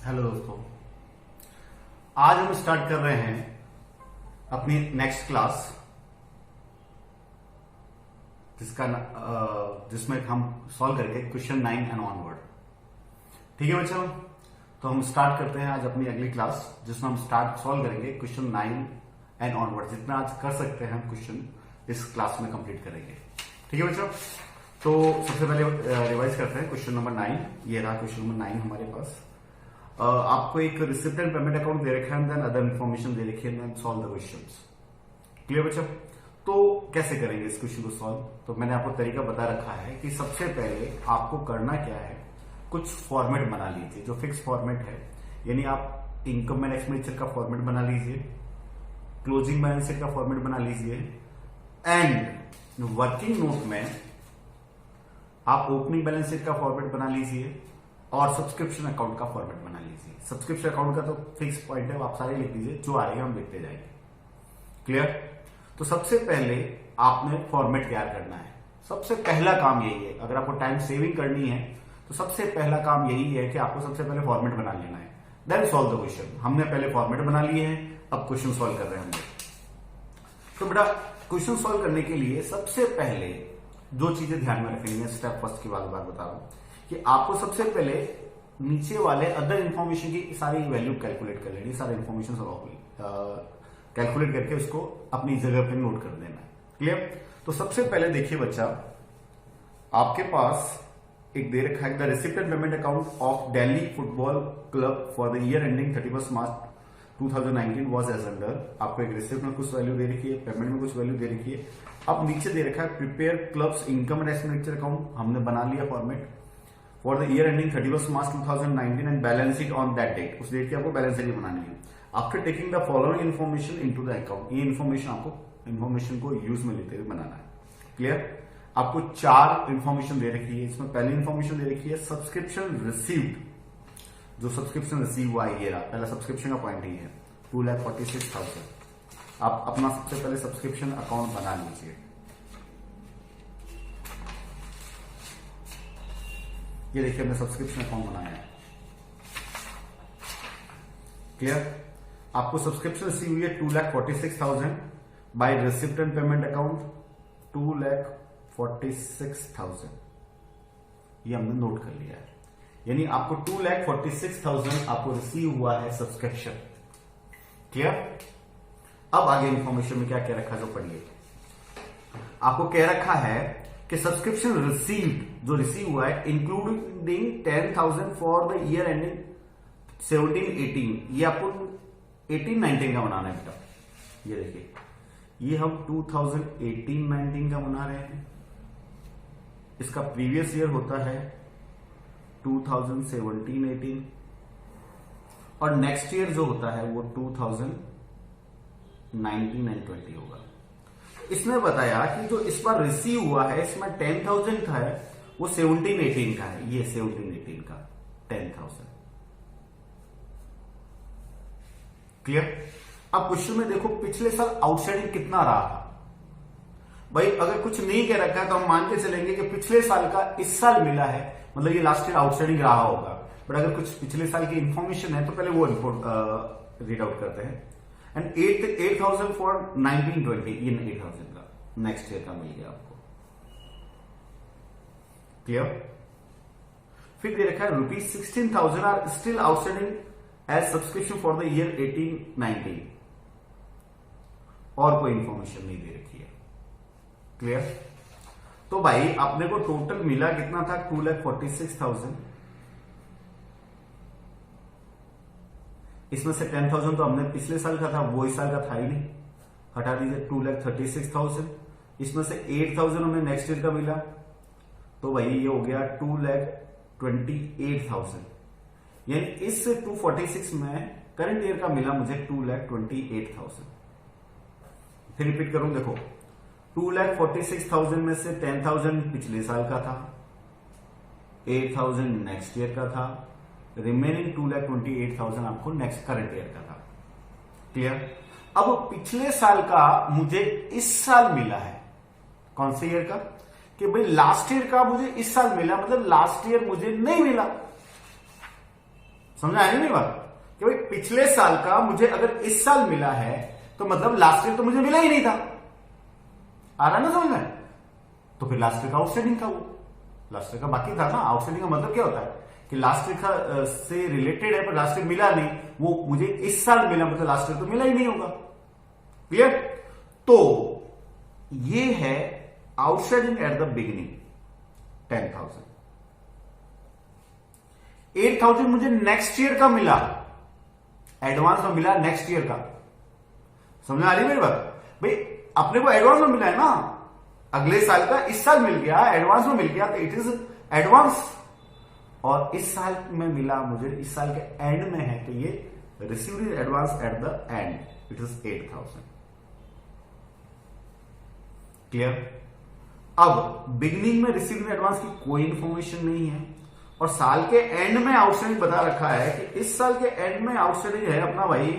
Hello दोस्तों, आज हम स्टार्ट कर रहे हैं अपनी नेक्स्ट क्लास जिसमें हम सॉल्व करेंगे क्वेश्चन 9 एंड ऑनवर्ड। ठीक है बच्चों, तो हम स्टार्ट करते हैं आज अपनी अगली क्लास जिसमें हम सॉल्व करेंगे क्वेश्चन 9 एंड ऑनवर्ड। जितना आज कर सकते हैं हम क्वेश्चन इस क्लास में कंप्लीट करेंगे। ठीक है बच्चों, तो सबसे पहले रिवाइज करते हैं क्वेश्चन नंबर 9। ये रहा क्वेश्चन नंबर 9 हमारे पास। आपको एक रिसिप्ट एंड पेमेंट अकाउंट दे रखा है, देन अदर इन्फॉर्मेशन दे रखी है, then solve the questions. Clear बच्चों? तो कैसे करेंगे इस क्वेश्चन को सॉल्व? तो मैंने आपको तरीका बता रखा है कि सबसे पहले आपको करना क्या है, कुछ फॉर्मेट बना लीजिए जो फिक्स फॉर्मेट है। यानी आप इनकम एंड एक्सपेंडिचर का फॉर्मेट बना लीजिए, क्लोजिंग बैलेंस शीट का फॉर्मेट बना लीजिए, एंड वर्किंग नोट में आप ओपनिंग बैलेंस शीट का फॉर्मेट बना लीजिए और सब्सक्रिप्शन अकाउंट का फॉर्मेट बना लीजिए। सब्सक्रिप्शन अकाउंट का तो फिक्स पॉइंट है, आप सारे लिख लीजिए, जो आएगा हम लिखते जाएंगे। क्लियर? तो सबसे पहले आपने फॉर्मेट तैयार करना है। सबसे पहला काम यही है, अगर आपको टाइम सेविंग करनी है तो सबसे पहला काम यही है कि आपको सबसे पहले फॉर्मेट बना लेना है, देन सॉल्व द क्वेश्चन। हमने पहले फॉर्मेट बना लिए हैं, अब क्वेश्चन सॉल्व कर रहे हैं हम। तो बेटा क्वेश्चन सॉल्व करने के लिए सबसे पहले जो चीजें ध्यान में रखेंगे, स्टेप फर्स्ट की बात बता रहा हूं कि आपको सबसे पहले नीचे वाले अदर इंफॉर्मेशन की सारी वैल्यू कैलकुलेट कर लेनी, सारे इंफॉर्मेशन कैलकुलेट करके उसको अपनी जगह पे नोट कर देना है। क्लियर? तो सबसे पहले देखिए बच्चा, आपके पास एक दे रखा है the receipt and payment account of Delhi football club for the year ending 31 March 2019 was as under. आपको एक रिसिप्ट में कुछ वैल्यू दे रखी है, पेमेंट में कुछ वैल्यू दे रखी है। अब नीचे दे रखा है prepare clubs income and expenditure account, हमने बना लिया format for the year ending 31 March 2019 and balance sheet on that date. उस डेट की आपको बैलेंस शीट बनानी है। After taking the following information into the account, ये इन्फॉर्मेशन को यूज में लेते हुए बनाना है। क्लियर? आपको 4 इन्फॉर्मेशन दे रखी है। इसमें पहली इन्फॉर्मेशन दे रखी है सब्सक्रिप्शन रिसीव्ड। जो सब्सक्रिप्शन रिसीव हुआ है, ये रहा पहला सब्सक्रिप्शन का पॉइंट ही है 2,46,000। आप अपना सबसे पहले सब्सक्रिप्शन अकाउंट बना लीजिए। ये देखिए हमने सब्सक्रिप्शन अकाउंट बनाया है। क्लियर? आपको सब्सक्रिप्शन रिसीव हुई है 2,46,000 by receipt and payment account 2,46,000। ये हमने नोट कर लिया है। यानी आपको 2,46,000 आपको रिसीव हुआ है सब्सक्रिप्शन। क्लियर? अब आगे इंफॉर्मेशन में क्या क्या रखा जो पढ़िए। आपको कह रखा है कि सब्सक्रिप्शन रिसीव्ड जो रिसीव हुआ है including 10,000 for the year ending 17-18। ये आपको 18-19 का बनाना है बेटा। ये देखिए, ये हम 2018-19 का बना रहे हैं। इसका प्रीवियस ईयर होता है 2017-18 और नेक्स्ट ईयर जो होता है वो 2019 एंड 20 होगा। इसने बताया कि जो इस बार रिसीव हुआ है इसमें 10,000 था, वो 17-18 का है। ये 17-18 का 10,000। क्लियर? अब क्वेश्चन में देखो पिछले साल आउटस्टैंडिंग कितना रहा था। भाई अगर कुछ नहीं कह रखा है तो हम मान के चलेंगे कि पिछले साल का इस साल मिला है, मतलब ये लास्ट ईयर आउटस्टैंडिंग रहा होगा। बट अगर कुछ पिछले साल की इंफॉर्मेशन है तो पहले वो रीड आउट करते हैं। एंड 8,000 फॉर 19-20, ये 8,000 का नेक्स्ट ईयर का मिल गया आपको। क्लियर? फिर दे रखा है ₹16,000 are still outstanding as subscription for the year 18-19 और कोई इंफॉर्मेशन नहीं दे रखी है। क्लियर? तो भाई अपने को टोटल मिला कितना था 2,46,000। इसमें से 10,000 तो हमने पिछले साल का था, वो इस साल का था ही नहीं, हटा दीजिए 2,36,000। इसमें से 8,000 हमें नेक्स्ट ईयर का मिला, तो भाई ये हो गया 2,28,000। यानी इस 246 में करंट ईयर का मिला मुझे 2,28,000। फिर रिपीट करूं, देखो 2,46,000 में से 10,000 पिछले साल का था, 8,000 नेक्स्ट ईयर का था, रिमेनिंग 2,28,000 आपको नेक्स्ट करंट ईयर का था। क्लियर? अब पिछले साल का मुझे इस साल मिला है, कौन से ईयर का? कि भाई लास्ट ईयर का मुझे इस साल मिला, मतलब लास्ट ईयर मुझे नहीं मिला। समझ आया मेरी बात कि भाई पिछले साल का मुझे अगर इस साल मिला है तो मतलब लास्ट ईयर तो मुझे मिला ही नहीं था। आ रहा ना समझ में? तो फिर लास्ट ईयर का आउटस्टैंडिंग था, वो लास्ट ईयर का बाकी था ना। आउटस्टैंडिंग का मतलब क्या होता है कि लास्ट ईयर का से रिलेटेड है पर लास्ट ईयर मिला नहीं, वो मुझे इस साल मिला, मतलब लास्ट ईयर तो मिला ही नहीं होगा। क्लियर? तो ये है आउटस्टैंडिंग एट द बिगिनिंग 10,000। 8,000 मुझे नेक्स्ट ईयर का मिला, एडवांस में मिला नेक्स्ट ईयर का। समझ आ रही मेरी बात? भाई अपने को एडवांस में मिला है ना, अगले साल का इस साल मिल गया, एडवांस में मिल गया, तो इट इज एडवांस। और इस साल में मिला मुझे, इस साल के एंड में है, तो ये received in advance at the and, it is 8,000। Clear? अब बिगिनिंग में रिसीव्ड इन एडवांस की कोई इंफॉर्मेशन नहीं है, और साल के एंड में आउटस्टैंडिंग बता रखा है कि इस साल के एंड में आउटस्टैंडिंग है अपना भाई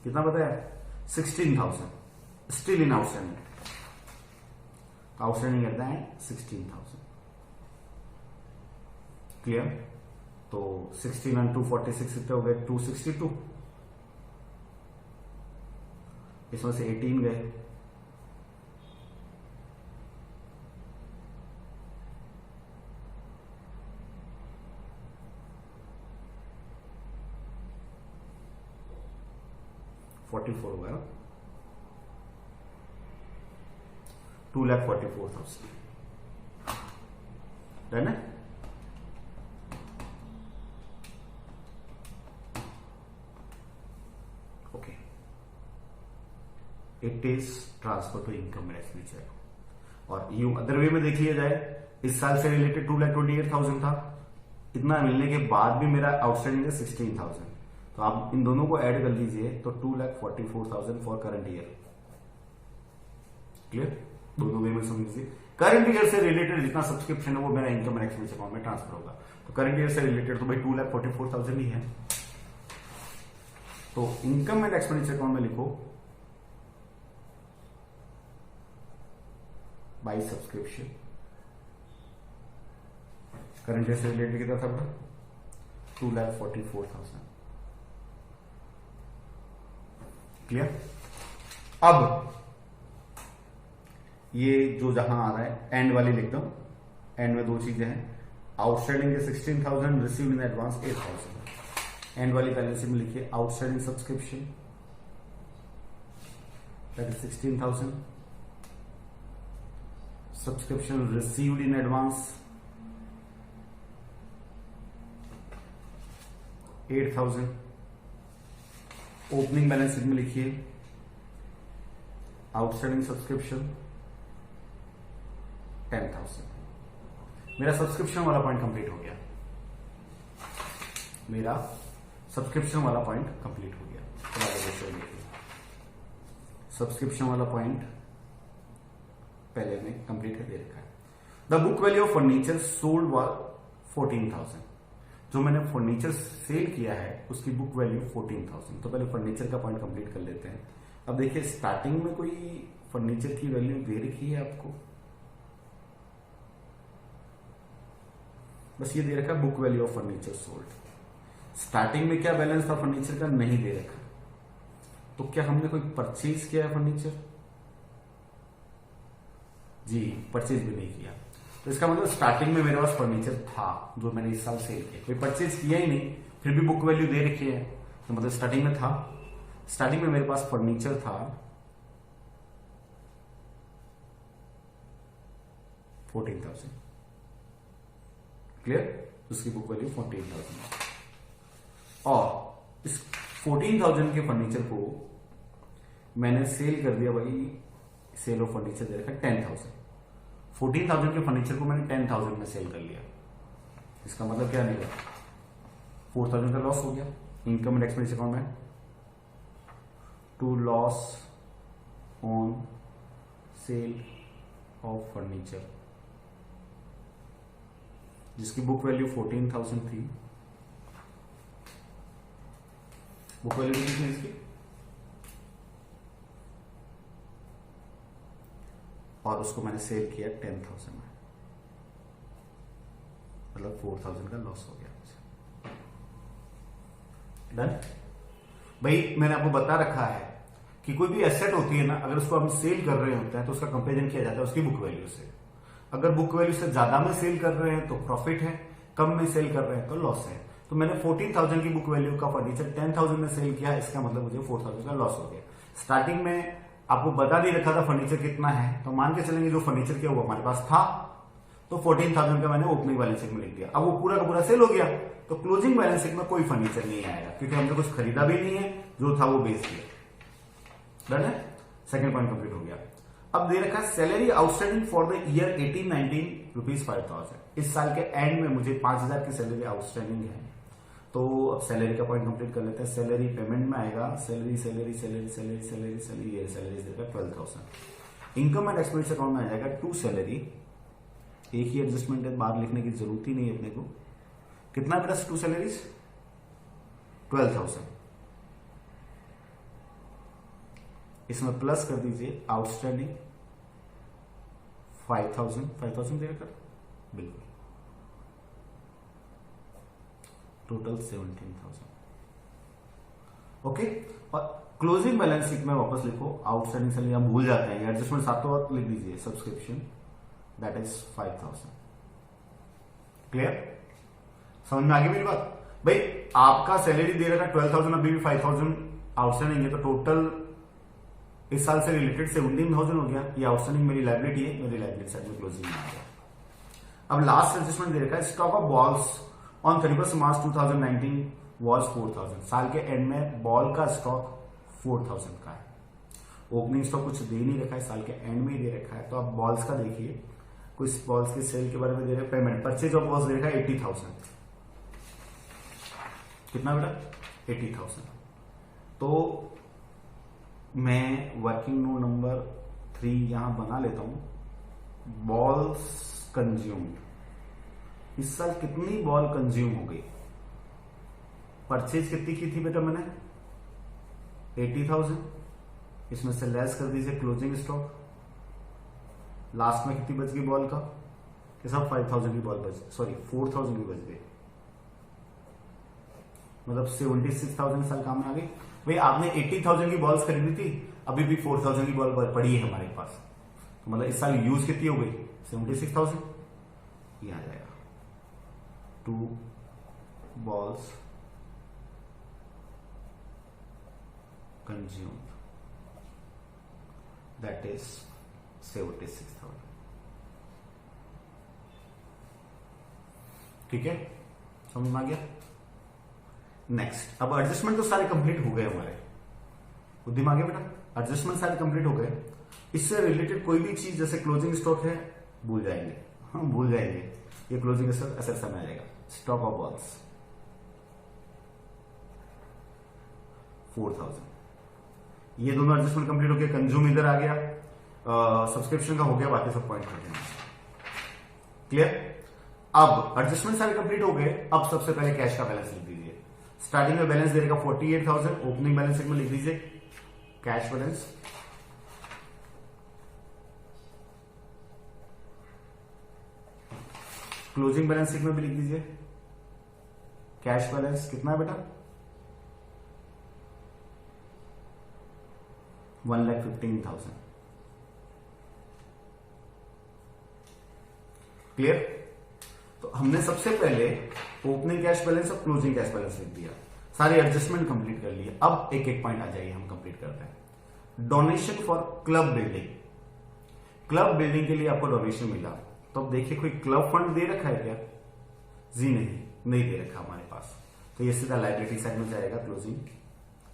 कितना पता है, 16,000 स्टिल इन आउटस्टैंडिंग। आउटस्टैंडिंग करता है 16,000। क्लियर? तो 16 and 246 कितने हो गए, 262। इसमें से 18 गए, $44 हो गया, 2,44,000। डन है? Okay, it is transfer to income and expenditure. और यू अदर वे में देख लिया जाए, इस साल से रिलेटेड 2,28,000 था, इतना मिलने के बाद भी मेरा आउटस्टैंडिंग है 16,000। तो आप इन दोनों को ऐड कर लीजिए तो 2,44,000 फॉर करंट ईयर। क्लियर? दोनों वे में समझ लीजिए। करंट ईयर से रिलेटेड जितना सब्सक्रिप्शन है वो मेरा इनकम एंड एक्सपेंस अकाउंट में ट्रांसफर होगा। तो करंट ईयर से रिलेटेड तो भाई 2,44,000 ही है। तो इनकम एंड एक्सपेंडिचर अकाउंट में लिखो बाई सब्सक्रिप्शन। करंट ईयर से रिलेटेड कितना था? 2,44,000। क्लियर? अब ये जो जहां आ रहा है एंड वाली लिख दो। एंड में दो चीजें हैं, आउटस्टैंडिंग के 16,000, रिसीव्ड इन एडवांस 8,000। एंड वाली बैलेंस में लिखिए outstanding subscription that is 16,000, subscription received in advance 8,000। Opening balance sheet में लिखिए आउटस्टैंडिंग सब्सक्रिप्शन 10,000। मेरा सब्सक्रिप्शन वाला पॉइंट कंप्लीट हो गया, मेरा सब्सक्रिप्शन वाला पॉइंट कंप्लीट हो गया। तो आगे देखिए, सब्सक्रिप्शन वाला पॉइंट पहले में कंप्लीट कर दे रखा है। The book value of furniture sold was 14,000। जो मैंने फर्नीचर सेल किया है उसकी बुक वैल्यू 14,000। तो पहले फर्नीचर का पॉइंट कंप्लीट कर लेते हैं। अब देखिए स्टार्टिंग में कोई फर्नीचर की वैल्यू दे रखी है आपको, बस ये दे रखा है book value of furniture sold. Starting में क्या बैलेंस था फर्नीचर का, नहीं दे रखा। तो क्या हमने कोई परचेज किया है फर्नीचर? जी, परचेज भी नहीं किया। तो इसका मतलब स्टार्टिंग में मेरे पास फर्नीचर था जो मैंने इस साल सेल किया, कोई परचेज किया ही नहीं, फिर भी बुक वैल्यू दे रखी है, तो मतलब स्टार्टिंग में था। स्टार्टिंग में मेरे पास फर्नीचर था 14,000। क्लियर? उसकी बुक वैल्यू 14,000 और इस 14,000 के फर्नीचर को मैंने सेल कर दिया भाई, सेल ऑफ फर्नीचर दे रखा 10,000। 14,000 के फर्नीचर को मैंने 10,000 में सेल कर लिया। इसका मतलब क्या निकला, 4,000 का लॉस हो गया इनकम एंड एक्सपेंस अकाउंट में। To loss on sale of furniture जिसकी बुक वैल्यू 14,000 थी। बुक वैल्यू कितनी थी इसकी, और उसको मैंने सेल किया 10,000 में, मतलब 4,000 का लॉस हो गया। डन। भाई मैंने आपको बता रखा है कि कोई भी एसेट होती है ना, अगर उसको हम सेल कर रहे होते हैं तो उसका कंपेरिजन किया जाता है उसकी बुक वैल्यू से। अगर बुक वैल्यू से ज्यादा में सेल कर रहे हैं तो प्रॉफिट है, कम में सेल कर रहे हैं तो लॉस है। तो मैंने 14,000 की बुक वैल्यू का फर्नीचर 10,000 में सेल किया, इसका मतलब मुझे 4,000 का लॉस हो गया। स्टार्टिंग में आपको बता नहीं रखा था फर्नीचर कितना है, तो मान के चलेंगे जो फर्नीचर किया वो हमारे पास था, तो 14,000 का मैंने ओपनिंग बैलेंस शीट में लिख दिया। अब वो पूरा का पूरा सेल हो गया, तो क्लोजिंग बैलेंस शीट में कोई फर्नीचर नहीं आएगा, क्योंकि हमने कुछ खरीदा भी नहीं है, जो था वो बेच दिया। डन है, सेकंड पॉइंट कंप्लीट हो गया। अब दे रखा salary outstanding for the year 18-19 rupees 5,000। इस साल के एंड में मुझे 5,000 की सैलरी आउटस्टैंडिंग है। तो अब सैलरी का पॉइंट कंप्लीट कर लेते हैं। सैलरी पेमेंट में आएगा, salary salary salary salary salary salary, ये सैलरी देगा 12,000। इनकम एंड एक्सपेंडिचर अकाउंट में आ जाएगा टू सैलरी, एक ही एडजस्टमेंट है, बाहर लिखने की जरूरत ही नहीं है अपने को। कितना प्लस टू सैलरीज 12,000, इसमें प्लस कर दीजिए आउटस्टैंडिंग 5,000 दे रखा बिल्कुल, टोटल 17,000। ओके, और क्लोजिंग बैलेंस शीट में वापस लिखो आउटस्टैंडिंग सैलरी, हम भूल जाते हैं एडजस्टमेंट सातों वक्त लिख दीजिए, सब्सक्रिप्शन दैट इज 5,000। क्लियर, समझ में आ गई मेरी बात? भाई आपका सैलरी दे रखा 12,000, अभी भी 5,000 आउटस्टैंडिंग है, तो टोटल इस साल से रिलेटेड 17,000 हो गया। ये आउटस्टैंडिंग मेरी लायबिलिटी है, मेरी लायबिलिटी साइड में क्लोजिंग में आ गया। अब लास्ट एडजस्टमेंट दे रखा है stock of balls on 31 March 2019 was 4,000। साल के एंड में बॉल का स्टॉक 4,000 का है। ओपनिंग स्टॉक कुछ दे नहीं रखा है, साल के एंड में ही दे रखा है। तो आप बॉल्स का देखिए, कुछ बॉल्स के सेल के बारे में दे रहे हैं। पेमेंट परचेज ऑफ बॉल्स दे रखा है 80,000। कितना बेटा? 80,000। तो मैं वर्किंग नोट नंबर 3 यहां बना लेता हूं। बॉल्स कंज्यूम्ड, इस साल कितनी बॉल कंज्यूम हो गई? परचेज कितनी की थी बेटा मैंने? 80,000। इसमें से लेस कर दीजिए क्लोजिंग स्टॉक, लास्ट में कितनी बच गई बॉल का? कि सब 5,000 की बॉल बच, सॉरी 4,000 की बच गई, मतलब 76,000 साल काम में आ गई। भाई आपने 80,000 की बॉल्स खरीदी थी, अभी भी 4,000 की बॉल पड़ी है हमारे पास, तो मतलब इस साल यूज कितनी हो गई? 76,000। ये आ जाएगा 2 balls consumed, that is 76,000। ठीक है, समझ में आ गया? नेक्स्ट, अब एडजस्टमेंट तो सारे कंप्लीट हो गए हमारे, बुद्धि में आ गया बेटा? एडजस्टमेंट सारे कंप्लीट हो गए। इससे रिलेटेड कोई भी चीज जैसे क्लोजिंग स्टॉक है भूल जाएंगे, हम भूल जाएंगे, ये क्लोजिंग एसेट्स में आ जाएगा। स्टॉक ऑफ बॉल्स 4,000, ये दोनों एडजस्टमेंट कंप्लीट हो गया। कंज्यूम इधर आ गया, सब्सक्रिप्शन का हो गया, बाकी सब पॉइंट कर देंगे। क्लियर? अब एडजस्टमेंट सारे कंप्लीट हो गए। अब सबसे पहले कैश का बैलेंस लिख दीजिए। स्टार्टिंग में बैलेंस दे देगा 48,000, ओपनिंग बैलेंस में लिख दीजिए cash balance. Closing balance sheet में भी लिख दीजिए कैश बैलेंस। कितना है बेटा? 1,15,000। क्लियर? तो हमने सबसे पहले ओपनिंग कैश बैलेंस और क्लोजिंग कैश बैलेंस लिख दिया, सारे एडजस्टमेंट कंप्लीट कर लिए। अब एक एक पॉइंट आ जाइए, हम कंप्लीट करते हैं। Donation for club building, club building के लिए आपको डोनेशन मिला, तो अब देखिए कोई क्लब फंड दे रखा है क्या? जी नहीं दे रखा हमारे पास, तो ये सीधा लायबिलिटी साइड में जाएगा। क्लोजिंग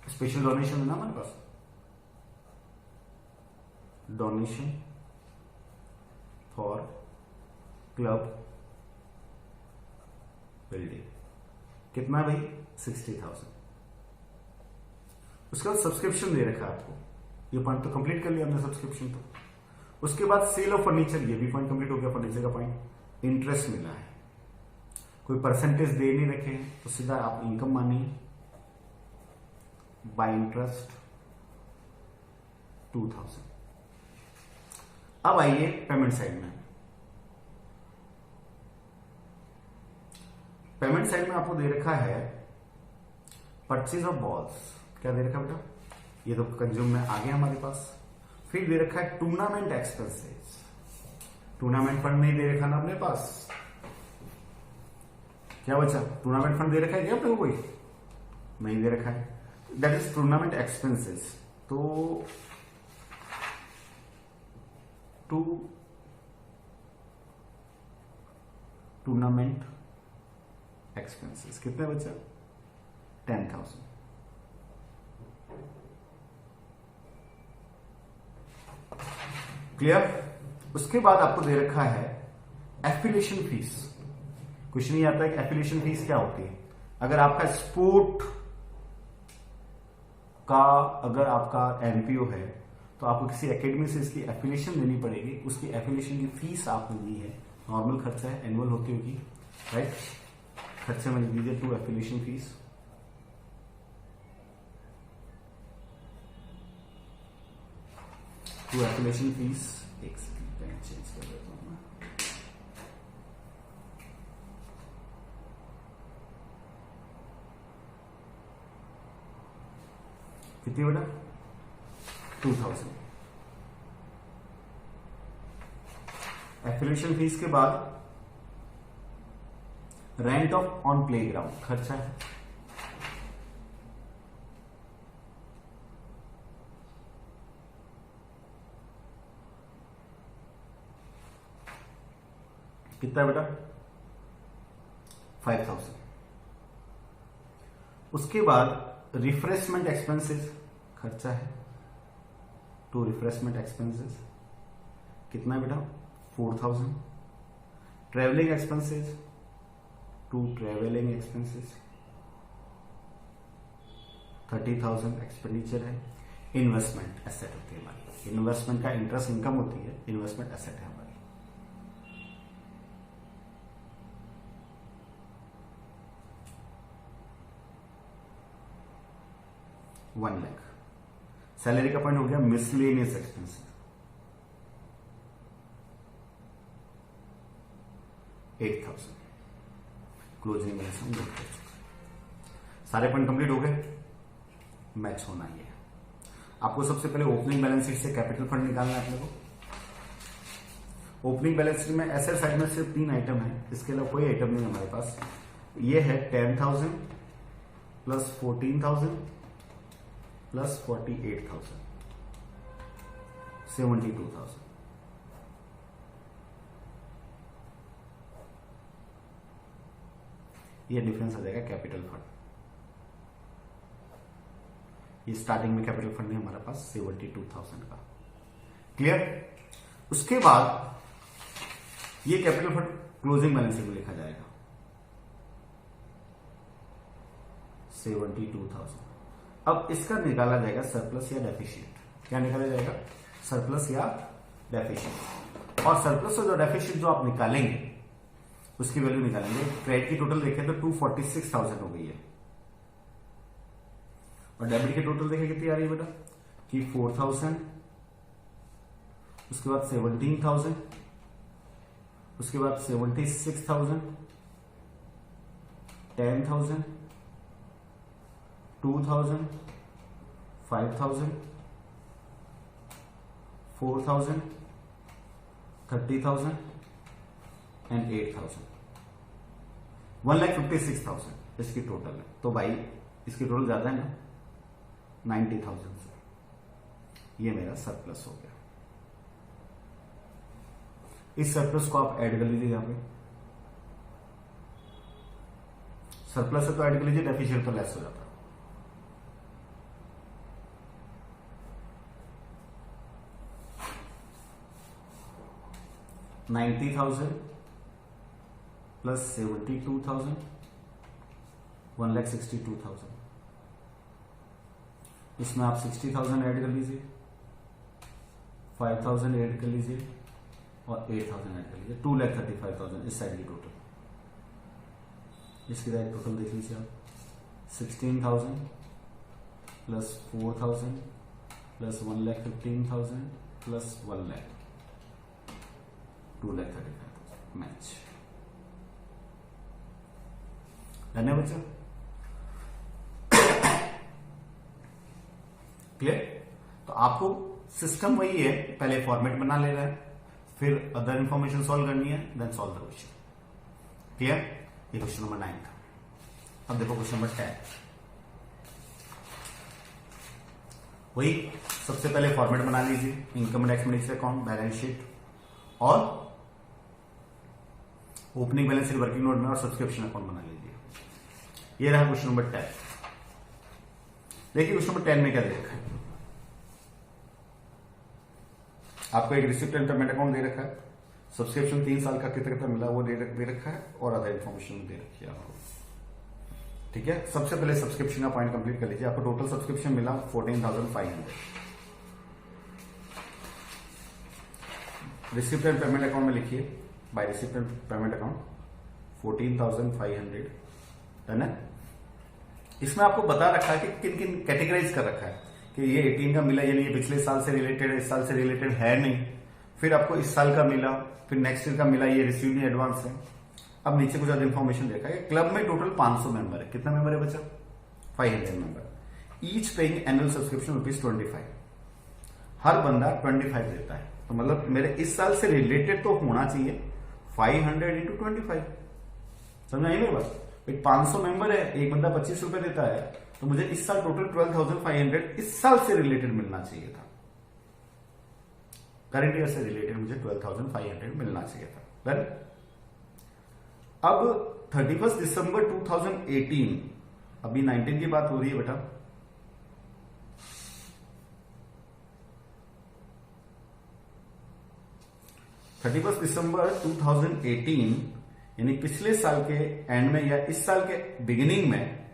स्पेशल डोनेशन है ना हमारे पास, डोनेशन फॉर क्लब बिल्डिंग कितना है भाई? 60,000। उसके बाद सब्सक्रिप्शन दे रखा है आपको, ये पॉइंट तो कंप्लीट कर लिया हमने सब्सक्रिप्शन तो। उसके बाद सेल ऑफ फर्नीचर, ये भी पॉइंट कंप्लीट हो गया, फर्नीचर का पॉइंट। इंटरेस्ट मिला है, कोई परसेंटेज दे नहीं रखे हैं, तो सीधा आप इनकम मानिए बाय इंटरेस्ट 2,000। अब आइए पेमेंट साइड में। पेमेंट साइड में आपको दे रखा है परचेज ऑफ बॉल्स क्या दे रखा है बेटा, ये तो कंज्यूम में आ गया हमारे पास। फिर दे रखा है टूर्नामेंट एक्सपेंसेस, टूर्नामेंट फंड नहीं दे रखा ना अपने पास, क्या बचा, टूर्नामेंट फंड दे रखा है क्या अपने को, कोई नहीं दे रखा है, दैट इज टूर्नामेंट एक्सपेंसेस। तो टूर्नामेंट एक्सपेंसेस कितने बचा, 10,000। क्लियर। उसके बाद आपको दे रखा है एफिलिएशन फीस। कुछ नहीं आता है कि एफिलिएशन फीस क्या होती है। अगर आपका स्पोर्ट का अगर आपका एमपीओ है तो आपको किसी एकेडमी से इसकी एफिलिएशन देनी पड़ेगी, उसकी एफिलिएशन की फीस आपने दी है, नॉर्मल खर्चा है, एनुअल होती होगी, राइट। खर्चे में दीजिए to affiliation fees, to affiliation fees. एक सेकंड पेन चेंज कर देता हूं मैं। कितनी बेटा, 2000। एफिलिएशन फीस के बाद रेंट ऑफ ऑन प्लेग्राउंड खर्चा है, कितना बेटा, 5,000। उसके बाद रिफ्रेशमेंट एक्सपेंसेस खर्चा है, टू रिफ्रेशमेंट एक्सपेंसेस कितना बेटा, 4,000। Travelling expenses, to travelling expenses 30,000 expenditure है। इन्वेस्टमेंट एसेट होती है हमारी, इन्वेस्टमेंट का इंटरेस्ट इनकम होती है, इन्वेस्टमेंट एसेट है हमारी। 1 लाख। सैलरी का पॉइंट हो गया मिसलेनियस एक्सपेंसेस, 8,000। क्लोजिंग बैलेंस हम लोग कर चुके। सारे पॉइंट कंप्लीट हो गए, मैच होना ही है। आपको सबसे पहले ओपनिंग बैलेंस शीट से कैपिटल फंड निकालना है अपने को। ओपनिंग बैलेंस शीट में एसेट साइड में सिर्फ 3 आइटम है, इसके अलावा कोई आइटम नहीं है हमारे पास। ये है 10,000 प्लस 14,000 प्लस 48,000, 72,000। ये डिफरेंस आ जाएगा कैपिटल फंड। ये स्टार्टिंग में कैपिटल फंड है हमारे पास 72,000 का। क्लियर। उसके बाद ये कैपिटल फंड क्लोजिंग बैलेंस में लिखा जाएगा 72,000। अब इसका निकाला जाएगा सरप्लस या डेफिशिएंट। क्या निकाला जाएगा, सरप्लस या डेफिशिएंट। और सरप्लस और डेफिशिएंट जो आप निकालेंगे उसकी वैल्यू निकालेंगे। क्रेडिट की टोटल देखें तो 246,000 हो गई है, और डेबिट की टोटल देखें कितनी आ रही है बेटा कि 4,000, उसके बाद 17,000, उसके बाद 76,000, 10,000, 2,000, 5,000, 4,000, 30,000 एंड 8,000। 1,56,000 इसकी टोटल है। तो भाई इसकी टोटल ज्यादा है ना 90,000 से। ये मेरा सरप्लस हो गया। इस सरप्लस को आप ऐड कर लीजिए यहां पे। सरप्लस है तो ऐड कर लीजिए, डेफिशिएंट तो लेस हो जाता है। $90,000 प्लस 72,000, 1,62,000। इसमें आप 60,000 ऐड कर लीजिए, 5,000 ऐड कर लीजिए और 8,000 ऐड कर लीजिए, 2,35,000 इस साइड की टोटल। इसकी साइड टोटल देख लीजिए आप, 16,000 plus 4,000 plus 1,15,000 plus 1 lakh, 2,35,000 match. Done है बच्चा। क्लियर? तो आपको सिस्टम वही है, पहले फॉर्मेट बना लेना है, फिर अदर इंफॉर्मेशन सॉल्व करनी है, then solve the question. Clear? ये क्वेश्चन नंबर 9 था। अब देखो क्वेश्चन नंबर 10। वही सबसे पहले फॉर्मेट बना लीजिए, income and expenditure account, balance sheet और opening balance sheet, working note में और सब्सक्रिप्शन अकाउंट बना लीजिए। ये रहा क्वेश्चन नंबर 10। देखिए क्वेश्चन नंबर 10 में क्या दे रखा है। आपको एक रिसिप्ट एंड पेमेंट अकाउंट दे रखा है, सब्सक्रिप्शन 3 साल का कितना कितना मिला वो दे रखा है, और अदर इन्फॉर्मेशन दे रखी है आपको। ठीक है, सबसे पहले सब्सक्रिप्शन का पॉइंट कंप्लीट कर लीजिए। आपको टोटल सब्सक्रिप्शन मिला 14,500। रिसिप्ट एंड पेमेंट अकाउंट में लिखिए, by receipt and payment account 14,500। है ना? इसमें आपको बता रखा है कि किन किन कैटेगराइज कर रखा है कि ये 18 का मिला, यानी ये पिछले साल से रिलेटेड है, इस साल से रिलेटेड है नहीं। फिर आपको इस साल का मिला, फिर नेक्स्ट ईयर का मिला, ये रिसीव्ड एडवांस है। अब नीचे कुछ ज्यादा इन्फॉर्मेशन देखा है। क्लब में टोटल 500 मेंबर है। कितना मेंबर है बच्चा? 500 member. Each paying annual subscription ₹25। हर बंदा 25 देता है, तो मतलब मेरे इस साल से रिलेटेड तो होना चाहिए 500 × 25। समझ आई मेरी बात? 500 मेंबर है, एक बंदा 25 रुपए देता है, तो मुझे इस साल टोटल 12,500 इस साल से रिलेटेड मिलना चाहिए था। करंट ईयर से रिलेटेड मुझे 12,500 मिलना चाहिए था। डन? अब 31 दिसंबर 2018, अभी 19 की बात हो रही है बेटा। दिसंबर 2018 यानी पिछले साल के एंड में या इस साल के बिगिनिंग में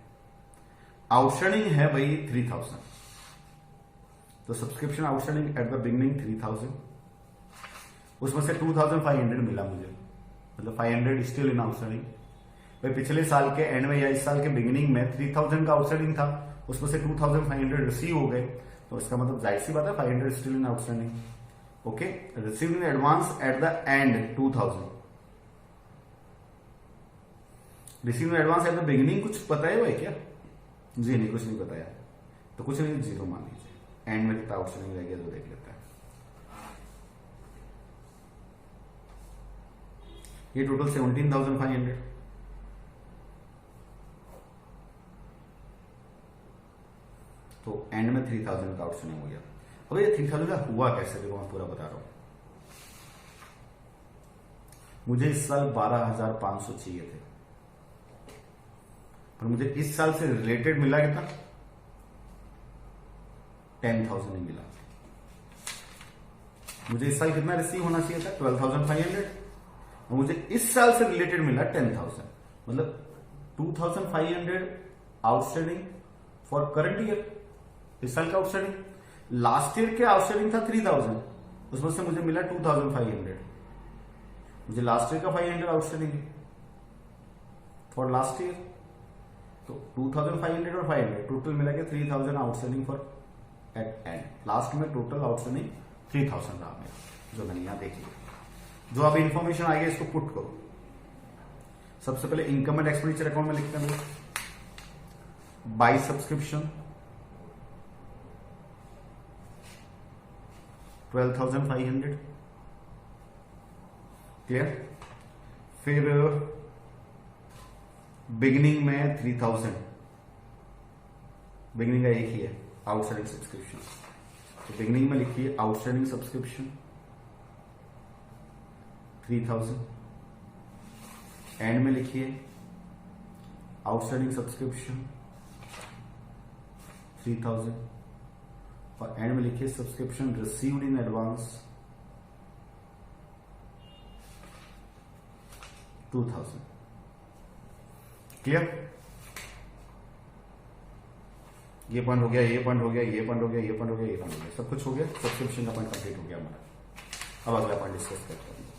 आउटस्टैंडिंग है भाई 3,000। तो subscription outstanding at the beginning 3,000, उसमें से 2,500 मिला मुझे, मतलब 500 स्टिल इन आउटस्टैंडिंग। भाई पिछले साल के एंड में या इस साल के बिगिनिंग में 3,000 का आउटस्टैंडिंग था, उसमें से 2,500 रिसीव हो गए, तो इसका मतलब जाहिर सी बात है 500 still in outstanding. Okay, receive in advance at the and 2,000। Receive in advance at the beginning कुछ पता है भाई क्या? जी नहीं, कुछ नहीं बताया, तो कुछ नहीं, 0 मान लीजिए। एंड में कितना आउटस्टैंडिंग रह गया तो देख लेते हैं। ये टोटल 17,500। तो एंड में 3,000 का आउटस्टैंडिंग हो गया। अब ये 3,000 का हुआ कैसे, देखो मैं पूरा बता रहा हूं। मुझे इस साल 12,500 चाहिए थे, पर मुझे इस साल से रिलेटेड मिला कितना? 10,000 ही मिला। मुझे इस साल कितना रिसीव होना चाहिए था? 12,500। और मुझे इस साल से रिलेटेड मिला 10,000, मतलब 2,500 आउटस्टैंडिंग फॉर करंट ईयर, इस साल का आउटस्टैंडिंग। लास्ट ईयर के आउटस्टैंडिंग था 3,000, उसमें से मुझे मिला 2,500। मुझे लास्ट ईयर का 500 आउटस्टैंडिंग है फॉर लास्ट ईयर, तो 2,500 और 500 टोटल मिला के 3,000 outstanding for at end. Last में टोटल आउटस्टैंडिंग 3,000 रहा मेरा, जो मैंने यहां देखी। जो अभी इंफॉर्मेशन आएगा इसको पुट करो। सबसे पहले इनकम एंड एक्सपेंडिचर अकाउंट में लिखते हैं बाय सब्सक्रिप्शन 12,500। क्लियर? फिर बिगिनिंग में 3,000, बिगिनिंग का एक ही है आउटस्टैंडिंग सब्सक्रिप्शन, तो बिगिनिंग में लिखिए आउटस्टैंडिंग सब्सक्रिप्शन 3,000। एंड में लिखिए आउटस्टैंडिंग सब्सक्रिप्शन 3,000, और एंड में लिखिए subscription received in advance 2,000। Clear? ये पॉइंट हो गया, ये पॉइंट हो गया, ये पॉइंट हो गया, ये पॉइंट हो गया, ये पॉइंट हो गया, सब कुछ हो गया। सब्सक्रिप्शन का पॉइंट कंप्लीट हो गया हमारा। अब अगला पॉइंट डिस्कस करते हैं।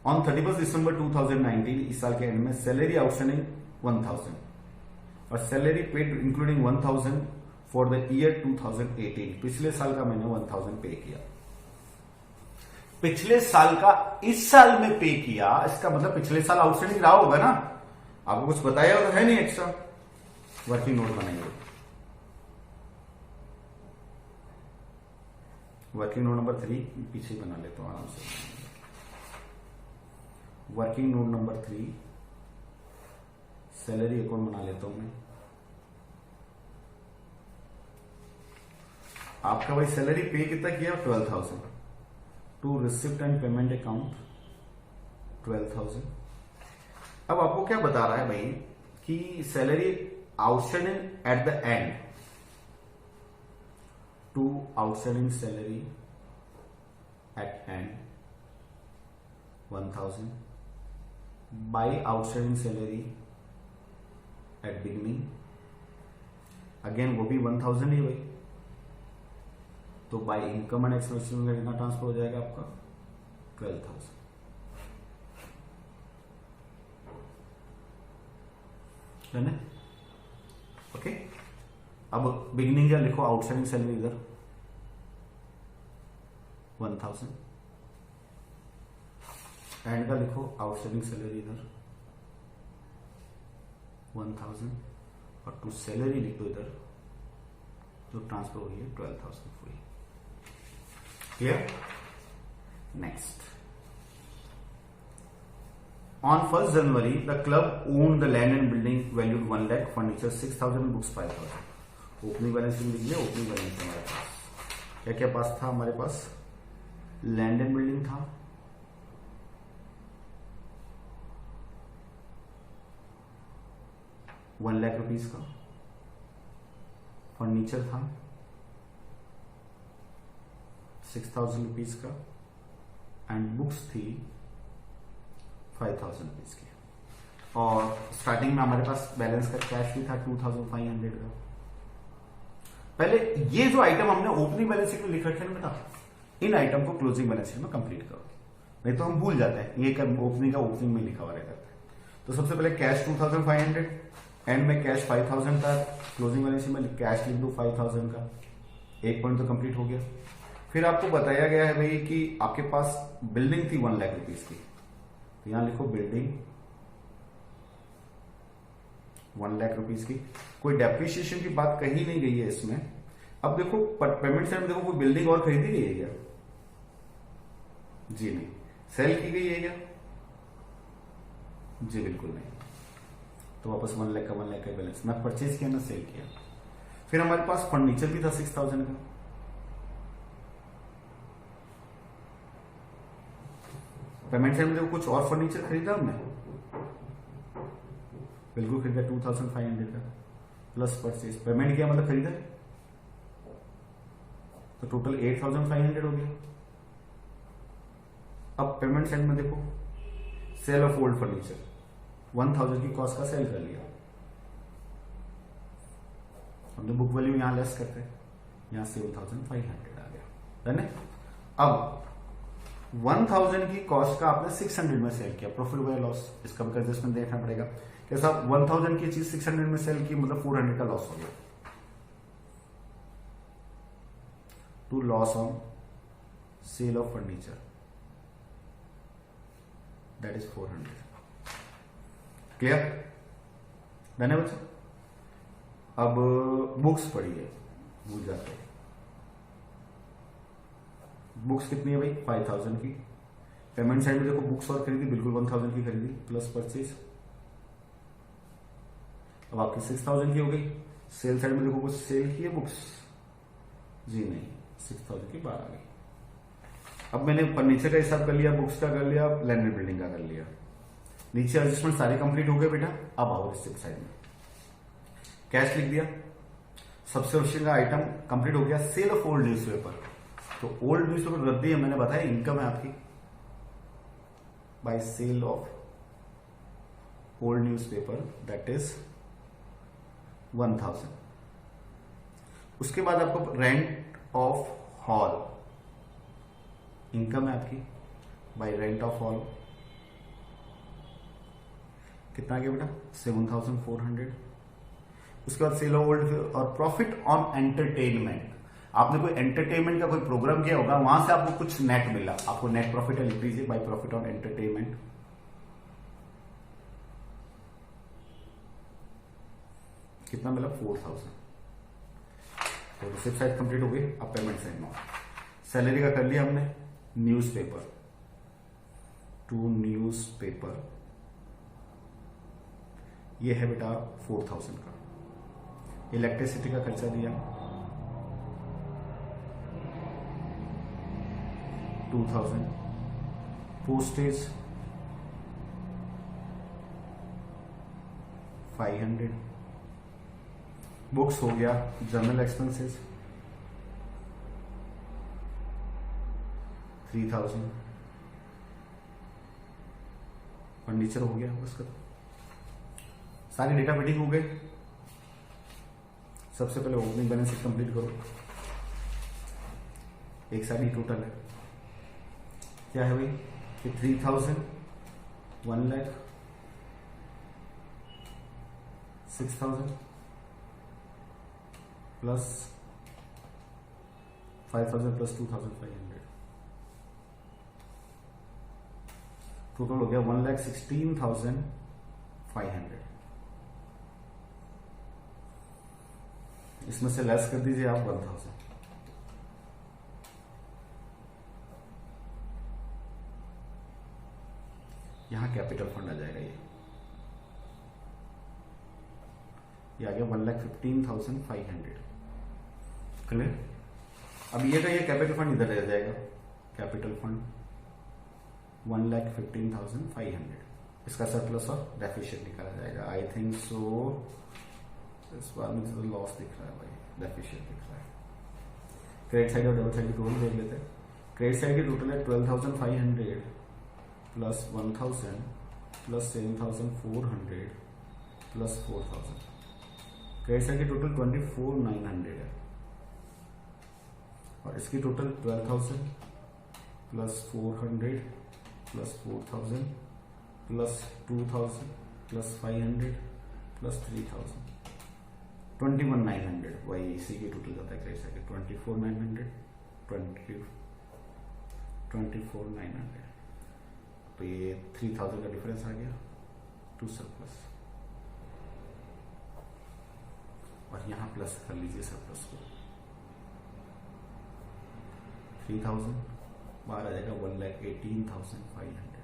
ऑन 31 दिसंबर 2019, इस साल के एंड में सैलरी आउटस्टैंडिंग 1,000 और salary paid including 1,000 for the year 2018। पिछले साल का मैंने 1,000 पे किया, पिछले साल का इस साल में पे किया, इसका मतलब पिछले साल आउटस्टैंडिंग रहा होगा ना। आपको कुछ बताया तो है नहीं एक्स्ट्रा। वर्किंग नोट बनाइए, वर्किंग नोट नंबर 3 पीछे बना लेता हूं आराम से। Working note number 3 salary account बना लेता हूं मैं। आपका भाई सैलरी पे कितना किया 12,000 to receipt and payment account 12,000। अब आपको क्या बता रहा है भाई कि salary outstanding at the end to outstanding salary at end 1,000 by outstanding salary at beginning, again वो भी 1,000 ही भाई। तो बाय इनकम एंड एक्सपेंसेस में कितना ट्रांसफर हो जाएगा आपका 12,000, है ना? ओके, अब बिगिनिंग का लिखो आउटस्टैंडिंग सैलरी इधर 1,000, एंड का लिखो आउटस्टैंडिंग सैलरी इधर 1,000 और टू सैलरी लिख दो इधर जो ट्रांसफर हुई है 12,000 हुई। Clear? Next, on 1st January the club owned the land and building valued 1 lakh, furniture 6,000, books 5,000। Opening balance लिख लीजिए। ओपनिंग बैलेंस हमारे पास क्या क्या पास था? हमारे पास लैंड एंड बिल्डिंग था, ₹1,00,000 का, फर्नीचर था 6,000 रुपीज का, एंड बुक्स थी 5,000 रुपीज की। और स्टार्टिंग में हमारे पास बैलेंस का कैश भी था 2,500 का। पहले ये जो आइटम हमने ओपनिंग बैलेंस शीट में लिख रखे हैं बेटा, इन आइटम को क्लोजिंग बैलेंस शीट में कंप्लीट करो, नहीं तो हम भूल जाते हैं। ये ओपनिंग का ओपनिंग में लिखा हुआ रहता है। तो सबसे पहले कैश 2,500, एंड में कैश 5,000 था, क्लोजिंग बैलेंस शीट में कैश लिख दो 5,000 का। एक पॉइंट तो कंप्लीट हो गया। फिर आपको बताया गया है भाई कि आपके पास बिल्डिंग थी 1 लाख रुपीज की, तो यहां लिखो बिल्डिंग 1 लाख रुपीज की। कोई डेप्रिसिएशन की बात कही नहीं गई है इसमें। अब देखो पेमेंट साइड में देखो, कोई बिल्डिंग और खरीदी गई है क्या? जी नहीं। सेल की गई है क्या? जी बिल्कुल नहीं। तो वापस 1 लाख का 1 लाख का बैलेंस ना परचेज किया ना सेल किया। फिर हमारे पास फर्नीचर भी था 6,000 का, पेमेंट साइड में देखो कुछ और फर्नीचर खरीदा हमने, बिल्कुल खरीदा 2,500 का, प्लस परचेज पेमेंट किया मतलब खरीदा, तो टोटल 8,500 हो गया। अब पेमेंट साइड में देखो सेल ऑफ ओल्ड फर्नीचर 1,000 की कॉस्ट का सेल कर लिया हमने, बुक वैल्यू यहां लेस करते हैं, यहां 7,500 आ गया, है ना? अब 1,000 की कॉस्ट का आपने 600 में सेल किया, प्रॉफिट बाय लॉस, इसका भी एडजस्टमेंट देखना पड़ेगा। कैसा? 1,000 की चीज 600 में सेल की मतलब 400 का लॉस हो गया। To loss on sale of furniture that is 400। Clear? Done है बच्चा? अब बुक्स पढ़िए, भूल जाते हैं। बुक्स कितनी है भाई? 5,000 की। पेमेंट साइड में देखो बुक्स और खरीदी, बिल्कुल 1,000 की खरीदी, प्लस परचेज, अब आपकी 6,000 की हो गई। सेल साइड में देखो कुछ सेल की है बुक्स, जी नहीं, 6,000 की बाहर आ गई। अब मैंने फर्नीचर का हिसाब कर लिया, बुक्स का कर लिया, लैंड एंड बिल्डिंग का कर लिया। नीचे एडजस्टमेंट सारे कंप्लीट हो गए बेटा। अब आओ रिसिप्ट साइड में, कैश लिख दिया, सब्सक्रिप्शन का आइटम कंप्लीट हो गया। सेल ऑफ ओल्ड न्यूज़पेपर, तो ओल्ड न्यूज़पेपर रद्दी है, मैंने बताया इनकम है आपकी by sale of old newspaper that is 1,000। उसके बाद आपको रेंट ऑफ हॉल, इनकम है आपकी बाय रेंट ऑफ हॉल, कितना गया बेटा? 7,400। उसके बाद सेल ऑफ ओल्ड और प्रॉफिट ऑन एंटरटेनमेंट, आपने कोई एंटरटेनमेंट का कोई प्रोग्राम किया होगा, वहां से आपको कुछ नेट मिला, आपको नेट प्रॉफिट लिख दीजिए बाय प्रॉफिट ऑन एंटरटेनमेंट। कितना मिला? 4,000। तो रिसिप्ट साइड कंप्लीट हो गई। अब पेमेंट साइड में सैलरी का कर लिया हमने। न्यूज़पेपर, टू न्यूज़पेपर, ये है बेटा 4000 का। इलेक्ट्रिसिटी का खर्चा दिया 2000, पोस्टेज 500, बुक्स हो गया, जर्नल एक्सपेंसेस 3000, फर्नीचर हो गया उसका। सारी डेटा फिटिंग हो गए। सबसे पहले ओपनिंग बैलेंस शीट कंप्लीट करो। एक साइड ही टोटल है, क्या है भाई कि 3000, 1 लाख, 6000 प्लस 5000 प्लस 2500, टोटल हो गया 1,16,500। इसमें से लेस कर दीजिए आप 1000। यहां कैपिटल फंड आ जाएगा। ये आ गया 1,15,500। क्लियर? अब ये का ये कैपिटल फंड इधर रह जाएगा। Capital fund 1,15,500। इसका सरप्लस और डेफिशिएंट निकाला जाएगा। आई थिंक सो इस बार मुझे तो लॉस दिख रहा है भाई, डेफिशिएंट दिख रहा है। क्रेडिट साइड और डेबिट साइड की टोटल देख लेते हैं। क्रेडिट साइड की टोटल है 12,500 plus 1,000 plus 7,400 plus 4,000। Credit side की टोटल 24,900 है और इसकी total 12,000 plus 400 plus 4,000 plus 2,000 plus 500 plus 3,000, 21,900। वही इसी की टोटल जाता है क्रेडिट साइड की 24,900, 24,900। तो ये 3,000 का डिफरेंस आ गया टू सरप्लस, और यहां प्लस कर लीजिए सरप्लस को। 3,000 बाहर आ जाएगा 1,18,500।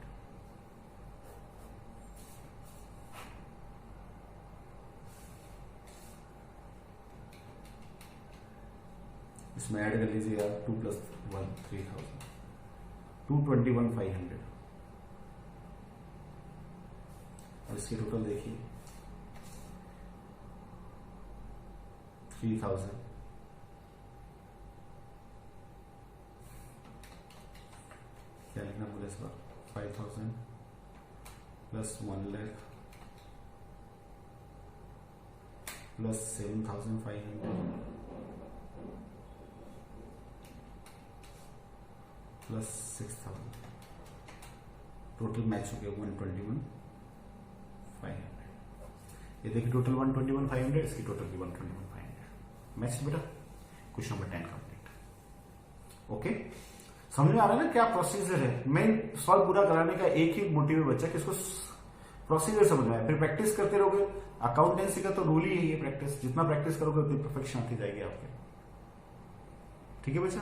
इसमें ऐड कर लीजिए यार 2 + 1 3,000, 221,500। और इसकी टोटल देखिए 3,000 क्या लिखना बोले इस बार 5,000 plus 1 lakh plus 7,500 plus 6,000। Total match हो गया 121,500। ये देखिए टोटल 121,500, इसकी टोटल भी 121,500 मैच बेटा। Question number 10 complete. ओके, समझ में आ रहा है ना क्या प्रोसीजर है। मेन सॉल्व पूरा कराने का एक ही मोटिव है बच्चा, किसको प्रोसीजर समझ में आए। फिर प्रैक्टिस करते रहोगे। अकाउंटेंसी का तो रूल ही है ये, प्रैक्टिस जितना प्रैक्टिस करोगे उतनी परफेक्शन आती जाएगी आपके। ठीक है बच्चा।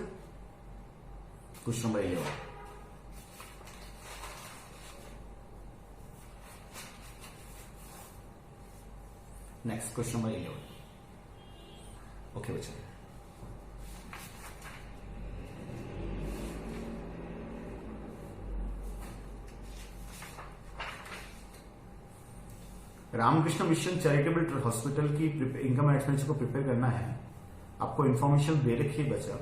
Question number 11। Next question number 11। Okay बच्चा, रामकृष्ण मिशन चैरिटेबल हॉस्पिटल की इनकम एंड एक्सपेंस को प्रिपेयर करना है। आपको इन्फॉर्मेशन दे रखी है बच्चा,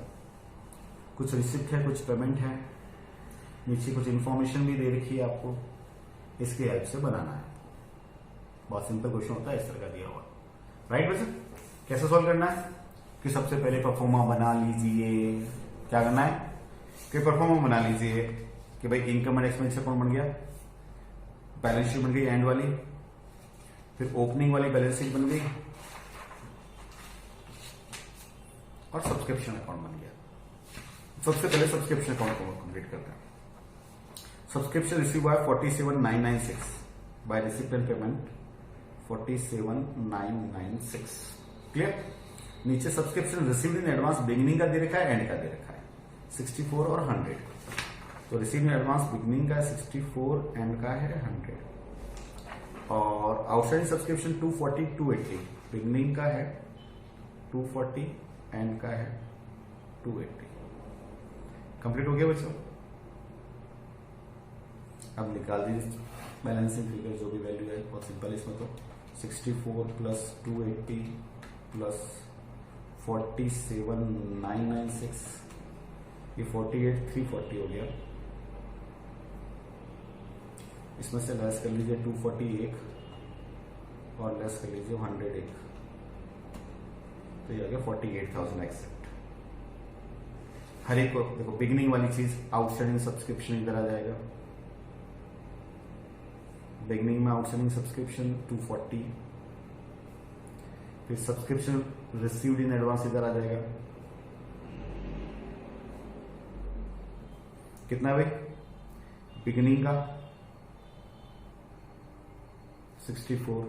कुछ रिसिप्ट है, कुछ पेमेंट है, नीचे कुछ इन्फॉर्मेशन भी दे रखी है आपको। इसकी हेल्प से बनाना है। बहुत सिंपल क्वेश्चन होता है, इस तरह का दिया हुआ। राइट बच्चा, कैसे सॉल्व करना है कि सबसे पहले परफॉर्मा बना लीजिए। क्या करना है कि परफॉर्मा बना लीजिए कि भाई इनकम एंड एक्सपेंस अकाउंट बन गया, बैलेंस शीट बन गई एंड वाली, फिर ओपनिंग वाली बैलेंस शीट बन गई और सब्सक्रिप्शन अकाउंट बन गया। सबसे पहले सब्सक्रिप्शन अकाउंट को कंप्लीट करते हैं। Subscription receive by 47,996 by recipient payment 47,996। Clear. नीचे subscription received in advance beginning का दे रखा है, एंड का दे रखा है। 64 और 100। तो रिसीव इन एडवांस बिगनिंग का 64 एंड का है 100 और आउटस्टैंडिंग सब्सक्रिप्शन 240 280। बिगनिंग का है 240 एंड का है 280। कंप्लीट हो गया बच्चों। अब निकाल दीजिए बैलेंसिंग फिगर जो भी वैल्यू है, बहुत सिंपल इसमें तो 64 प्लस 280 प्लस 47996 ये 48340 हो गया। इसमें से लेस कर लीजिए 241 और लेस कर लीजिए 101 तो ये आ गया 48,000 एक्सेप्ट। हर एक को देखो बिगिनिंग वाली चीज आउटस्टैंडिंग सब्सक्रिप्शन इधर आ जाएगा। बिगिनिंग में आउटस्टैंडिंग सब्सक्रिप्शन 240, फिर सब्सक्रिप्शन रिसीव्ड इन एडवांस इधर आ जाएगा। कितना भाई? बिगिनिंग का 64,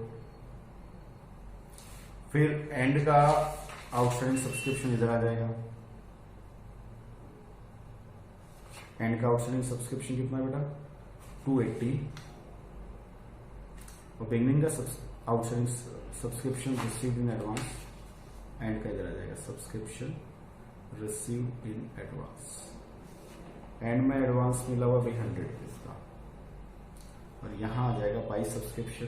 फिर एंड का आउटस्टैंडिंग सब्सक्रिप्शन इधर आ जाएगा। एंड का आउटस्टैंडिंग सब्सक्रिप्शन कितना है बेटा? 280 और बिगिनिंग का outstanding subscription received in advance and का इधर आ जाएगा subscription received in advance. And में एडवांस मिला हुआ भाई 100 का और यहां आ जाएगा बाई सब्सक्रिप्शन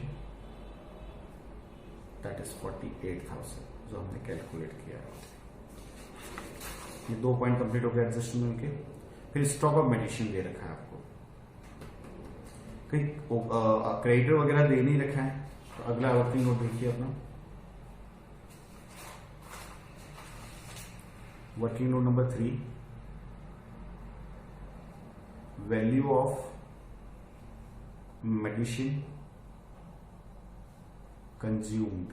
दैट इज 48,000 जो हमने कैलकुलेट किया है। ये 2 पॉइंट कंप्लीट हो गए एडजस्टमेंट के। फिर स्टॉक ऑफ मेडिसिन दे रखा है आपको, कहीं क्रेडिटर वगैरह दे नहीं रखा है। तो अगला वर्किंग नोट देखिए अपना, working note number 3, value of medicine consumed.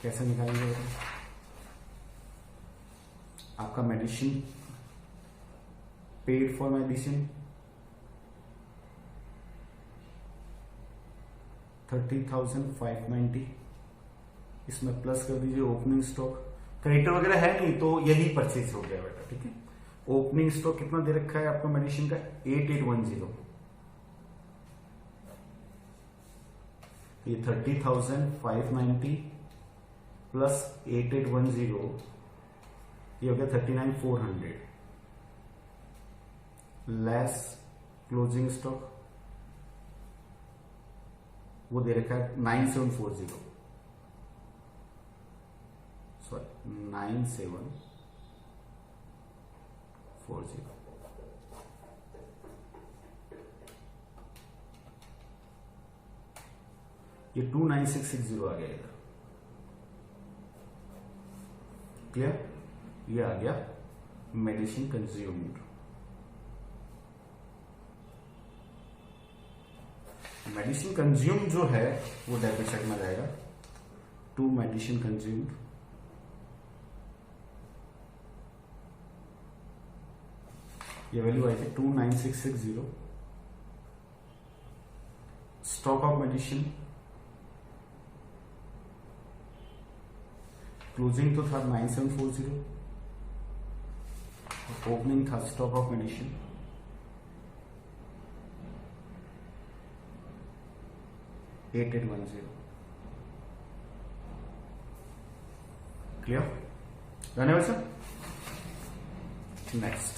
कैसे निकालेंगे? आपका मेडिसिन पेड फॉर मेडिसिन 30,590, इसमें प्लस कर दीजिए ओपनिंग स्टॉक। क्रेडिटर वगैरह है नहीं तो यही परचेज हो गया बेटा, ठीक है। ओपनिंग स्टॉक कितना दे रखा है आपको मेडिसिन का? 8810। ये 30,590 प्लस 8810 ये हो गया 39,400 लेस क्लोजिंग स्टॉक वो दे रखा है 9740, सॉरी 9740। ये 29660 आ गया इधर। क्लियर? ये आ गया मेडिसिन कंज्यूम्ड। मेडिसिन कंज्यूम जो है वो डेबिट साइड में जाएगा। टू मेडिसिन कंज्यूम्ड ये वैल्यू आई थी 29660। स्टॉक ऑफ मेडिसिन क्लोजिंग तो था 9740, ओपनिंग था स्टॉक ऑफ मेडिसिन 8810। क्लियर? धन्यवाद sir. Next,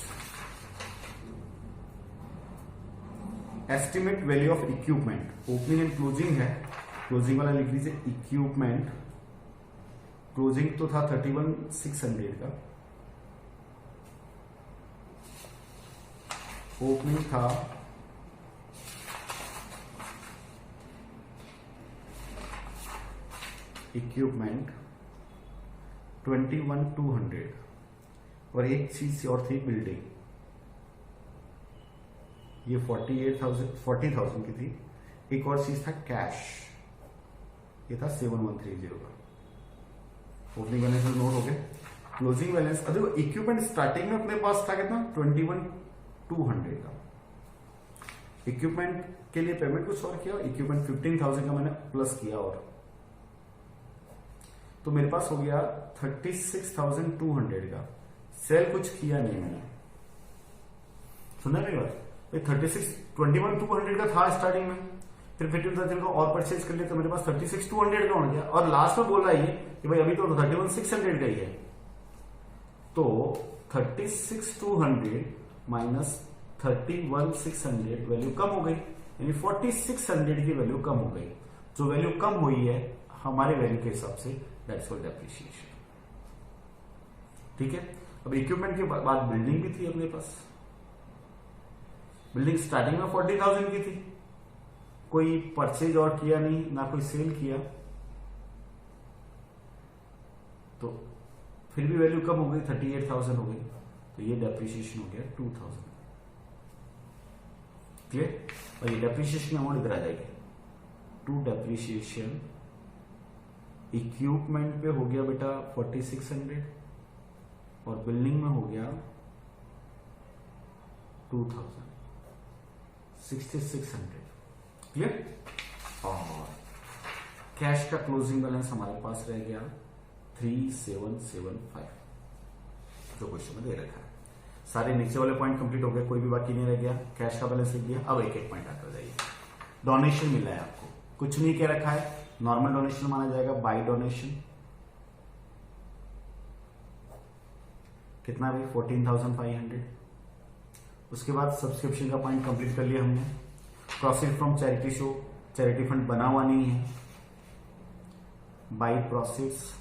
estimate value of equipment. Opening and closing है, क्लोजिंग वाला लिख लीजिए इक्विपमेंट। क्लोजिंग तो था 31,600 का, ओपनिंग था इक्विपमेंट 21,200 और एक चीज और थी बिल्डिंग, ये 40,000 की थी। एक और चीज था कैश, ये था 7130 का। ओपनिंग बैलेंस नोट हो गया। क्लोजिंग बैलेंस, अरे इक्विपमेंट स्टार्टिंग में अपने पास था कितना? 21,200 का। इक्विपमेंट के लिए पेमेंट कुछ और किया, इक्विपमेंट 15,000 का मैंने प्लस किया और तो मेरे पास हो गया 36,200 का। सेल कुछ किया नहीं मैंने, सुना मेरी बात? भाई 21,200 का था स्टार्टिंग में, फिर 15,000 का और परचेज कर लिया तो मेरे पास 36,200 का हो गया। और लास्ट में बोल रहा है कि भाई अभी तो 31,600 का ही है। तो 36,200 माइनस 31,600 वैल्यू कम हो गई, यानी 4,600 की वैल्यू कम हो गई। जो वैल्यू कम हुई है हमारे वैल्यू के हिसाब से, दैट्स कॉल्ड डेप्रिसिएशन। ठीक है। अब इक्विपमेंट के बाद बिल्डिंग भी थी अपने पास। बिल्डिंग स्टार्टिंग में 40,000 की थी, कोई परचेज और किया नहीं, ना कोई सेल किया, तो फिर भी वैल्यू कम हो गई, 38,000 हो गई। तो ये डेप्रिसिएशन हो गया 2,000। क्लियर? और ये डेप्रिसिएशन अमाउंट इधर आ जाएगी। टू डेप्रिसिएशन इक्विपमेंट पे हो गया बेटा 4,600 और बिल्डिंग में हो गया 2,000, 6,600। क्लियर? और कैश का क्लोजिंग बैलेंस हमारे पास रह गया 3,775, जो क्वेश्चन में दे रखा है। सारे नीचे वाले पॉइंट कंप्लीट हो गए, कोई भी बाकी नहीं रह गया। कैश का बैलेंस लिख दिया। अब एक एक पॉइंट आता जाइए। डोनेशन मिला है आपको, कुछ नहीं कह रखा है, नॉर्मल डोनेशन माना जाएगा, बाई डोनेशन कितना भी 14,500। उसके बाद सब्सक्रिप्शन का पॉइंट कंप्लीट कर लिया हमने। Proceed from charity show, charity fund बना हुआ नहीं है। By proceeds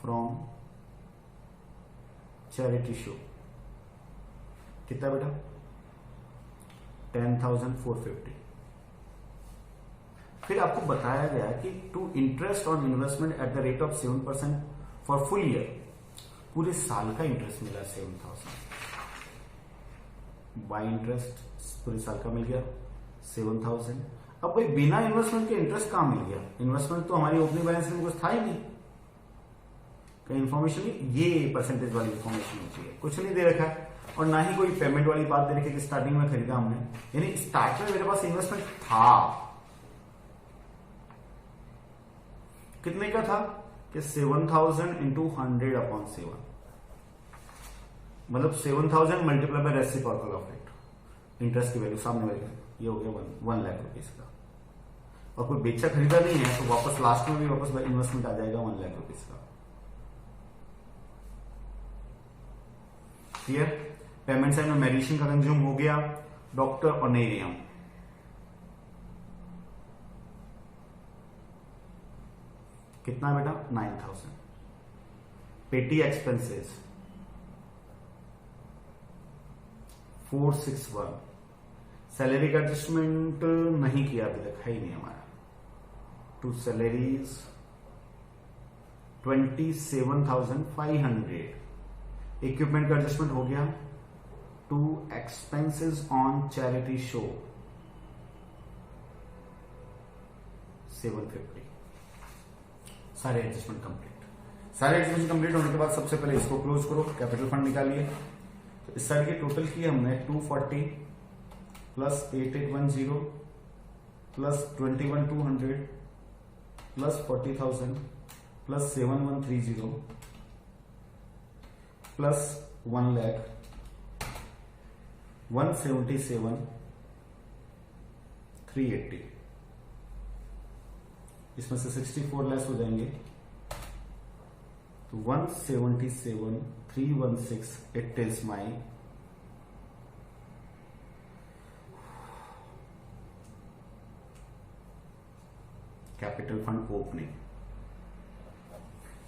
from charity show कितना बेटा? 10,450। फिर आपको बताया गया कि to interest on investment at the rate of 7% for full year, पूरे साल का इंटरेस्ट मिला 7,000। बाई इंटरेस्ट पूरे साल का मिल गया 7,000। अब भाई बिना इन्वेस्टमेंट के इंटरेस्ट कहां मिल गया? इन्वेस्टमेंट तो हमारी ओपनिंग बैलेंस में कुछ था ही नहीं, कहीं इन्फॉर्मेशन नहीं। ये परसेंटेज वाली इन्फॉर्मेशन होती है, कुछ नहीं दे रखा है। और ना ही कोई पेमेंट वाली बात दे रखी कि स्टार्टिंग में खरीदा हमने, यानी स्टार्ट में मेरे पास इन्वेस्टमेंट था। कितने का था कि 7,000 इंटू 100/7, मतलब 7,000 multiply by reciprocal of it. Interest की वैल्यू सामने वाली ये हो गया 1 लाख रुपीज का। और कोई बेचा खरीदा नहीं है तो वापस लास्ट में भी वापस इन्वेस्टमेंट आ जाएगा 1 लाख रुपीज का। क्लियर? पेमेंट साइड में मेडिसिन का कंज्यूम हो गया, डॉक्टर ऑनेरियम कितना बेटा? 9,000। पेटी एक्सपेंसेस 461। सैलरी का एडजस्टमेंट नहीं किया अभी तक, है ही नहीं हमारा। To salaries 27,500। इक्विपमेंट का एडजस्टमेंट हो गया। To expenses on charity show 750। सारे एडजस्टमेंट कंप्लीट। सारे एडजस्टमेंट कंप्लीट होने के बाद सबसे पहले इसको क्लोज करो, कैपिटल फंड निकालिए। तो इस साइड की टोटल की हमने 240 plus 8810 plus 21,200 plus 40,000 plus 7,130 plus 1 lakh 177,380। इसमें से 64 लेस हो जाएंगे तो 177,316। It is my capital fund opening.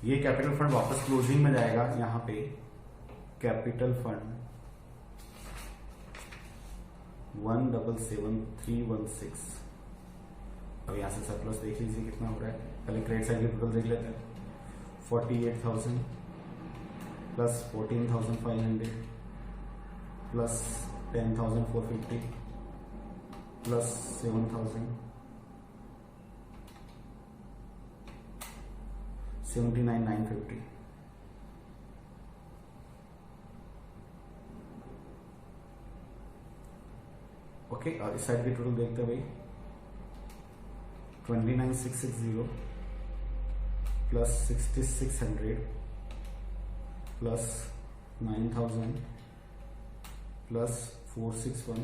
ये कैपिटल फंड वापस क्लोजिंग में जाएगा। यहां पे कैपिटल फंड 177,316। अब यहां से सरप्लस देख लीजिए कितना हो रहा है। पहले क्रेडिट साइड की टोटल देख लेते हैं। 48,000 प्लस 14,500 प्लस 10,450 प्लस 7,000 79,950। ओके, और इस साइड की टोटल देखते हैं भाई 29,660 plus 6600 plus 9000 plus 461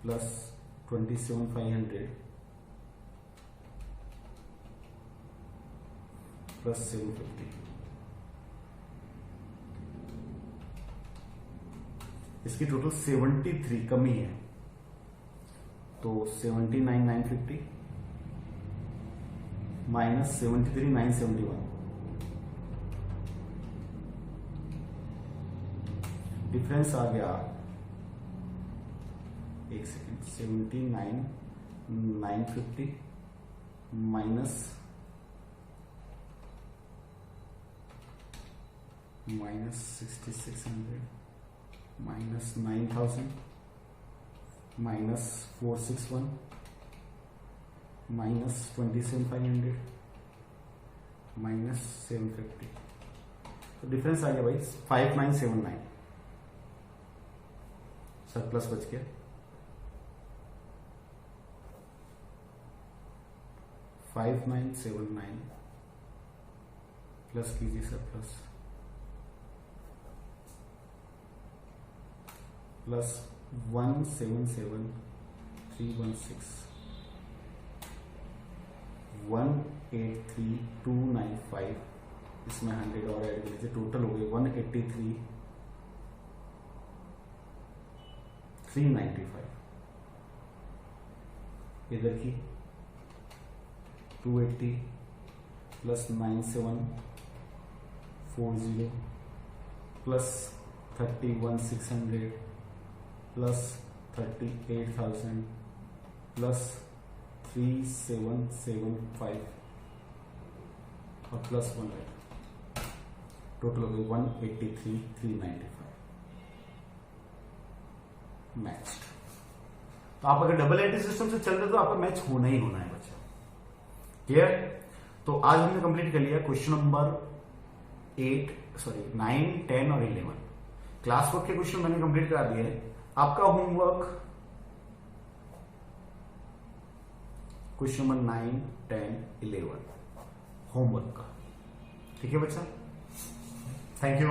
plus 27500 plus 750। इसकी टोटल 73 कमी है, तो 79,950 माइनस 73,971, डिफरेंस आ गया, एक second, 79,950 minus 6600 minus 9000 minus 461 minus 27500 minus 750, तो डिफरेंस आ गया भाई 5979। सरप्लस बच गया, 5979 प्लस कीजिए सरप्लस, प्लस 177,316 183,295, इसमें 100 और ऐड कर लीजिए, टोटल हो गए 183,395। इधर की 280 प्लस 9740 प्लस 31,600 प्लस 38,000 प्लस 3,775 और प्लस 100, टोटल हो गई 183,395 मैच। तो आप अगर डबल एंट्री सिस्टम से चल रहे तो आपका मैच होना ही होना है बच्चा। क्लियर? तो आज हमने कंप्लीट कर लिया क्वेश्चन नंबर 9, 10 और 11। क्लास वर्क के क्वेश्चन मैंने कंप्लीट करा दिए हैं। आपका होमवर्क क्वेश्चन नंबर 9, 10, 11 होमवर्क का, ठीक है बच्चा? Thank you.